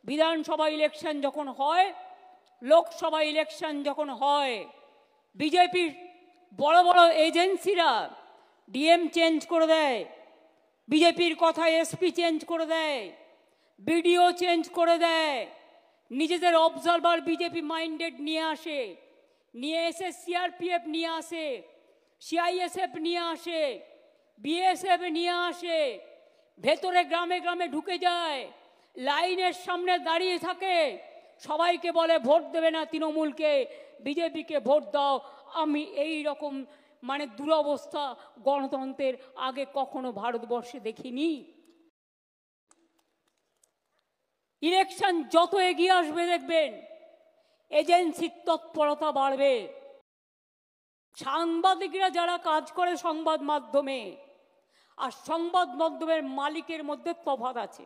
বিধানসভা ইলেকশন যখন হয়, লোকসভা ইলেকশন যখন হয়, বিজেপির বড় বড় এজেন্সিরা ডিএম চেঞ্জ করে দেয়, বিজেপির কথায় এসপি চেঞ্জ করে দেয়, বিডিও চেঞ্জ করে দেয়, নিজেদের অবজারভার বিজেপি মাইন্ডেড নিয়ে আসে, নিয়ে এসে সিআরপিএফ নিয়ে আসে, সিআইএসএফ নিয়ে আসে, বিএসএফ নিয়ে আসে, ভেতরে গ্রামে গ্রামে ঢুকে যায়, লাইনের সামনে দাঁড়িয়ে থাকে, সবাইকে বলে ভোট দেবে না তৃণমূলকে, বিজেপিকে ভোট দাও। আমি এই রকম মানে দুরবস্থা গণতন্ত্রের আগে কখনো ভারতবর্ষে দেখিনি। ইলেকশন যত এগিয়ে আসবে দেখবেন এজেন্সির তৎপরতা বাড়বে। সাংবাদিকরা যারা কাজ করে সংবাদ মাধ্যমে আর সংবাদ মাধ্যমের মালিকের মধ্যে তফাৎ আছে।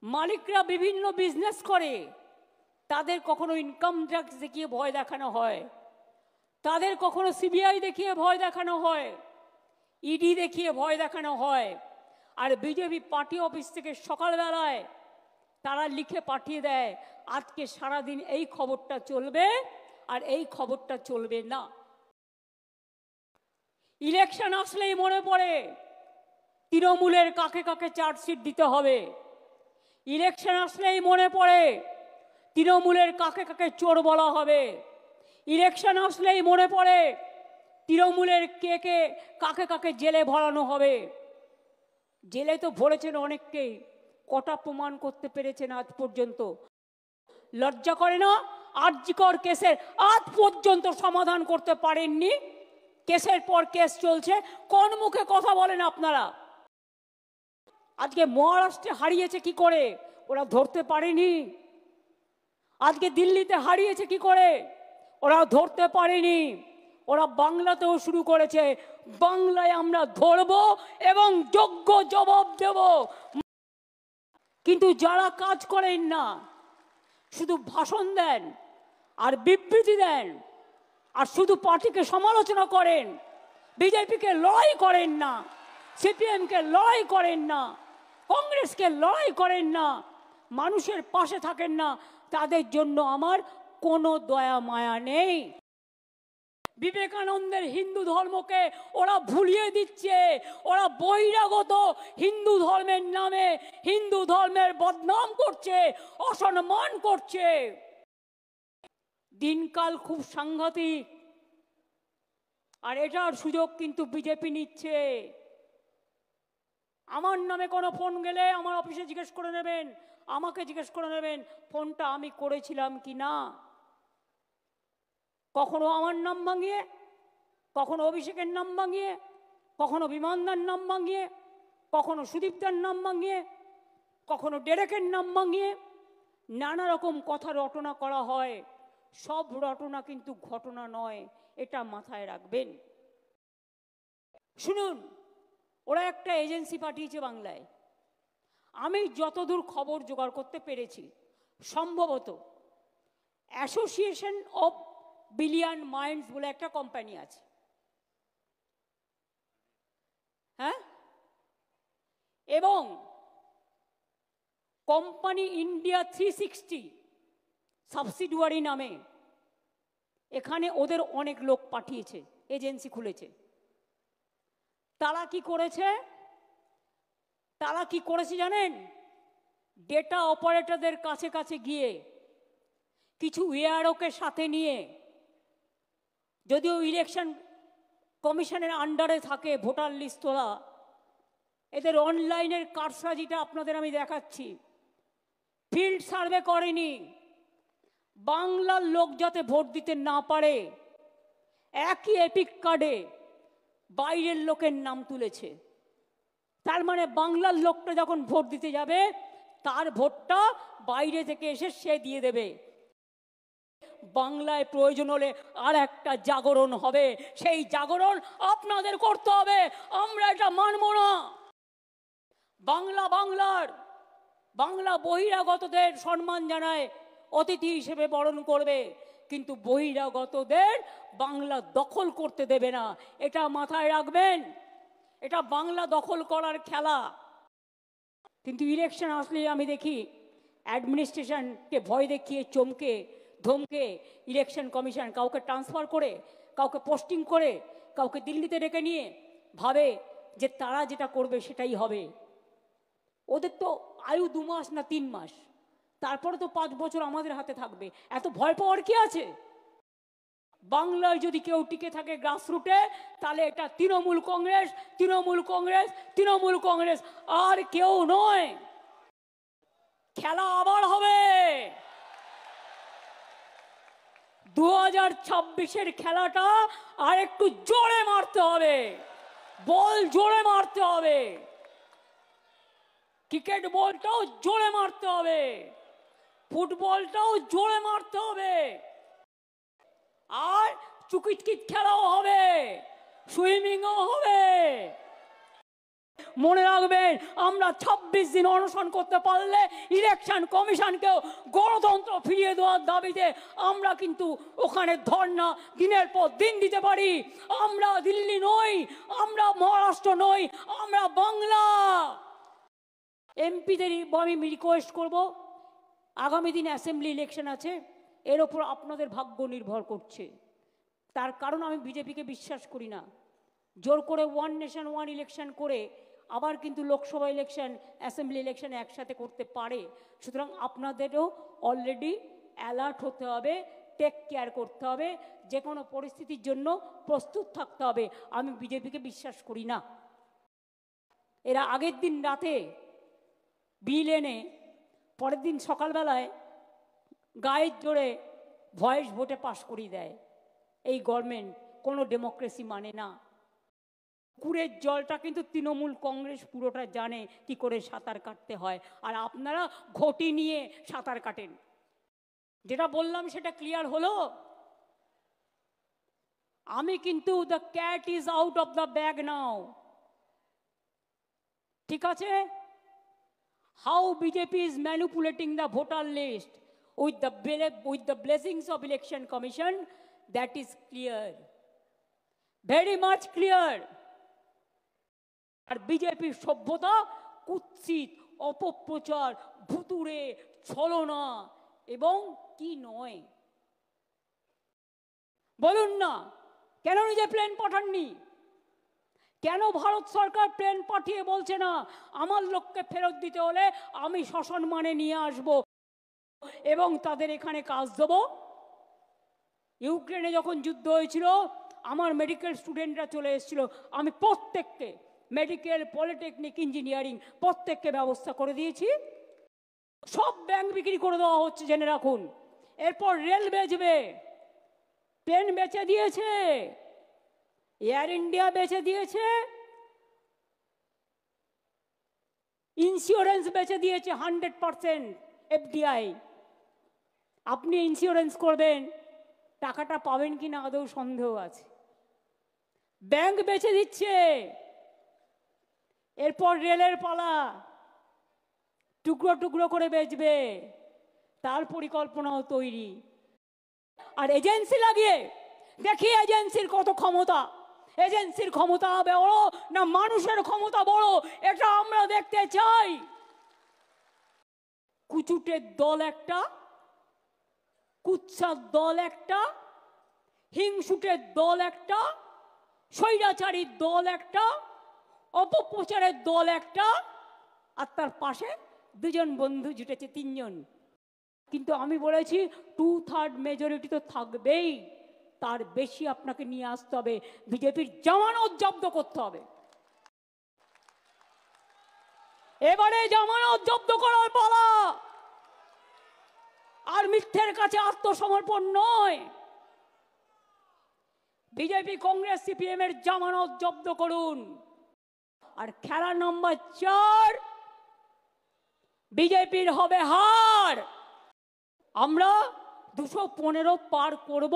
মালিকরা বিভিন্ন বিজনেস করে, তাদের কখনো ইনকাম ট্যাক্স দেখিয়ে ভয় দেখানো হয়, তাদের কখনো সিবিআই দেখিয়ে ভয় দেখানো হয়, ইডি দেখিয়ে ভয় দেখানো হয়। আর বিজেপি পার্টি অফিস থেকে সকালবেলায় তারা লিখে পাঠিয়ে দেয় আজকে সারাদিন এই খবরটা চলবে আর এই খবরটা চলবে না। ইলেকশন আসলেই মনে পড়ে তৃণমূলের কাকে কাকে চার্জশিট দিতে হবে। ইলেকশন আসলেই মনে পড়ে তৃণমূলের কাকে কাকে চোর বলা হবে। ইলেকশন আসলেই মনে পড়ে তৃণমূলের কে কাকে কাকে জেলে ভরানো হবে। জেলে তো ভরেছেন অনেককেই, কটা প্রমাণ করতে পেরেছেন আজ পর্যন্ত? লজ্জা করে না? আরজিকর কেসের আজ পর্যন্ত সমাধান করতে পারেননি, কেসের পর কেস চলছে। কোন মুখে কথা বলেন আপনারা? আজকে মহারাষ্ট্রে হারিয়েছে কি করে? ওরা ধরতে পারেনি। আজকে দিল্লিতে হারিয়েছে কি করে? ওরা ধরতে পারেনি। ওরা বাংলাতেও শুরু করেছে, বাংলায় আমরা ধরব এবং যোগ্য জবাব দেব। কিন্তু যারা কাজ করেন না, শুধু ভাষণ দেন আর বিবৃতি দেন আর শুধু পার্টিকে সমালোচনা করেন, বিজেপিকে লড়াই করেন না, সিপিএমকে লড়াই করেন না, কংগ্রেসকে লড়াই করেন না, মানুষের পাশে থাকেন না, তাদের জন্য আমার কোনো দয়া মায়া নেই। বিবেকানন্দের হিন্দু ধর্মকে ওরা ভুলিয়ে দিচ্ছে। ওরা বহিরাগত হিন্দু ধর্মের নামে হিন্দু ধর্মের বদনাম করছে, অসম্মান করছে। দিনকাল খুব সাংঘাতিক। আর এটার সুযোগ কিন্তু বিজেপি নিচ্ছে। আমার নামে কোনো ফোন গেলে আমার অফিসে জিজ্ঞেস করে নেবেন, আমাকে জিজ্ঞেস করে নেবেন ফোনটা আমি করেছিলাম কি না। কখনো আমার নাম ভাঙিয়ে, কখনো অভিষেকের নাম ভাঙিয়ে, কখনো বিমানদার নাম ভাঙিয়ে, কখনো সুদীপদার নাম ভাঙিয়ে, কখনো ডেরেকের নাম ভাঙিয়ে নানা রকম কথা রটনা করা হয়। সব রটনা কিন্তু ঘটনা নয়, এটা মাথায় রাখবেন। শুনুন, ওরা একটা এজেন্সি পাঠিয়েছে বাংলায়। আমি যতদূর খবর জোগাড় করতে পেরেছি, সম্ভবত অ্যাসোসিয়েশন অফ বিলিয়ন মাইন্ডস বলে একটা কোম্পানি আছে। হ্যাঁ, এবং কোম্পানি ইন্ডিয়া 360 সাবসিডিয়ারি নামে এখানে ওদের অনেক লোক পাঠিয়েছে, এজেন্সি খুলেছে। তারা কি করেছে? তারা কি করেছে জানেন? ডেটা অপারেটরদের কাছে কাছে গিয়ে কিছু এআরওকে সাথে নিয়ে, যদিও ইলেকশন কমিশনের আন্ডারে থাকে ভোটার লিস্ট তোলা, এদের অনলাইনের কারসাজিটা আপনাদের আমি দেখাচ্ছি। ফিল্ড সার্ভে করেনি, বাংলার লোক যাতে ভোট দিতে না পারে একই এপিক কার্ডে বাইরের লোকের নাম তুলেছে। তার মানে বাংলার লোকটা যখন ভোট দিতে যাবে তার ভোটটা বাইরে থেকে এসে সে দিয়ে দেবে। বাংলায় প্রয়োজন হলে আর একটা জাগরণ হবে, সেই জাগরণ আপনাদের করতে হবে। আমরা এটা মানব না। বাংলা বহিরাগতদের সম্মান জানায়, অতিথি হিসেবে বরণ করবে, কিন্তু বহিরাগতদের বাংলা দখল করতে দেবে না। এটা মাথায় রাখবেন। এটা বাংলা দখল করার খেলা। কিন্তু ইলেকশন আসলে আমি দেখি অ্যাডমিনিস্ট্রেশনকে ভয় দেখিয়ে চমকে ধমকে ইলেকশন কমিশন কাউকে ট্রান্সফার করে, কাউকে পোস্টিং করে, কাউকে দিল্লিতে ডেকে নিয়ে ভাবে যে তারা যেটা করবে সেটাই হবে। ওদের তো আয়ু 2 মাস না 3 মাস, তারপরে তো 5 বছর আমাদের হাতে থাকবে। এত ভয় পাওয়ার কি আছে? বাংলায় যদি কেউ টিকে থাকে গ্রাসরুটে, তাহলে এটা তৃণমূল কংগ্রেস, তৃণমূল কংগ্রেস, তৃণমূল কংগ্রেস, আর কেউ নয়। খেলা আবার হবে। 2026-এর খেলাটা আর একটু জোরে মারতে হবে, বল জোরে মারতে হবে, ক্রিকেট বলটাও জোরে মারতে হবে, ফুটবলটাও জোরে মারতে হবে, আর চুকিটকিট খেলাও হবে, সুইমিংও হবে। মনে রাখবেন, আমরা 26 দিন অনশন করতে পারলে ইলেকশন কমিশনকেও গণতন্ত্র ফিরিয়ে দেওয়ার দাবিতে আমরা কিন্তু ওখানে ধর্ণা দিনের পর দিন দিতে পারি। আমরা দিল্লি নই, আমরা মহারাষ্ট্র নই, আমরা বাংলা। এমপিদের আমি রিকোয়েস্ট করব, আগামী দিনে অ্যাসেম্বলি ইলেকশন আছে, এর ওপর আপনাদের ভাগ্য নির্ভর করছে। তার কারণ আমি বিজেপিকে বিশ্বাস করি না। জোর করে 1 নেশন 1 ইলেকশন করে আবার কিন্তু লোকসভা ইলেকশন, অ্যাসেম্বলি ইলেকশন একসাথে করতে পারে। সুতরাং আপনাদেরও অলরেডি অ্যালার্ট হতে হবে, টেক কেয়ার করতে হবে, যে কোনো পরিস্থিতির জন্য প্রস্তুত থাকতে হবে। আমি বিজেপিকে বিশ্বাস করি না। এরা আগের দিন রাতে বিল এনে পরের দিন সকালবেলায় গায়ের জোরে ভয়েস ভোটে পাশ করিয়ে দেয়। এই গভর্নমেন্ট কোনো ডেমোক্রেসি মানে না। পুকুরের জলটা কিন্তু তৃণমূল কংগ্রেস পুরোটা জানে কি করে সাঁতার কাটতে হয়, আর আপনারা ঘটি নিয়ে সাঁতার কাটেন। যেটা বললাম সেটা ক্লিয়ার হলো? আমি কিন্তু the cat is out of the bag now, ঠিক আছে? How BJP is manipulating the voter list with the blessings of election commission, that is clear, very much clear. আর বিজেপির সভ্যতা কুৎসিত, অপপ্রচার, ভুতুড়ে, ছলনা এবং কি নয়। বলুন না, কেন নিজে প্লেন পাঠাননি? কেন ভারত সরকার প্লেন পাঠিয়ে বলছে না আমার লোককে ফেরত দিতে হলে আমি সসম্মানে নিয়ে আসব এবং তাদের এখানে কাজ দেব? ইউক্রেনে যখন যুদ্ধ হয়েছিল, আমার মেডিকেল স্টুডেন্টরা চলে এসেছিল, আমি প্রত্যেককে মেডিকেল, পলিটেকনিক, ইঞ্জিনিয়ারিং প্রত্যেককে ব্যবস্থা করে দিয়েছি। সব ব্যাংক বিক্রি করে দেওয়া হচ্ছে, জেনে রাখুন। এরপর রেল বেচবে, প্লেন বেচে দিয়েছে, এয়ার ইন্ডিয়া বেচে দিয়েছে, ইন্স্যুরেন্স বেচে দিয়েছে 100% FDI। আপনি ইন্স্যুরেন্স করবেন, টাকাটা পাবেন কিনা আদৌ সন্দেহ আছে। ব্যাংক বেচে দিচ্ছে, এরপর রেলের পালা, টুকরো টুকরো করে বেচবে, তার পরিকল্পনাও তৈরি। আর এজেন্সি লাগিয়ে দেখি এজেন্সির কত ক্ষমতা। এজেন্সির ক্ষমতা বড় না মানুষের ক্ষমতা বড়, এটা আমরা দেখতে চাই। কুচুটের দল একটা, কুৎসার দল একটা, হিংসুটের দল একটা, স্বৈরাচারীর দল একটা, অপপ্রচারের দল একটা, আর তার পাশে 2 জন বন্ধু জুটেছে, 3 জন। কিন্তু আমি বলেছি 2/3 মেজরিটি তো থাকবেই, তার বেশি আপনাকে নিয়ে আসতে হবে। বিজেপির জামানত জব্দ করতে হবে। এবারে জামানত জব্দ করার পালা, আর মিথ্যের কাছে আত্মসমর্পণ নয়। বিজেপি, কংগ্রেস, সিপিএম এর জামানত জব্দ করুন। আর খেলা নম্বর 4, বিজেপির হবে হার। আমরা 215 পার করব,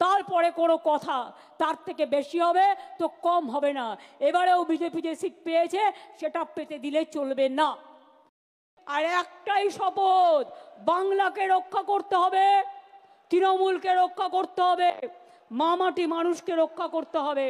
তারপরে কোনো কথা, তার থেকে বেশি হবে তো কম হবে না। এবারেও বিজেপি যে সিট পেয়েছে সেটা পেতে দিলে চলবে না। আর একটাই শপথ, বাংলাকে রক্ষা করতে হবে, তৃণমূলকে রক্ষা করতে হবে, মামাটি মানুষকে রক্ষা করতে হবে।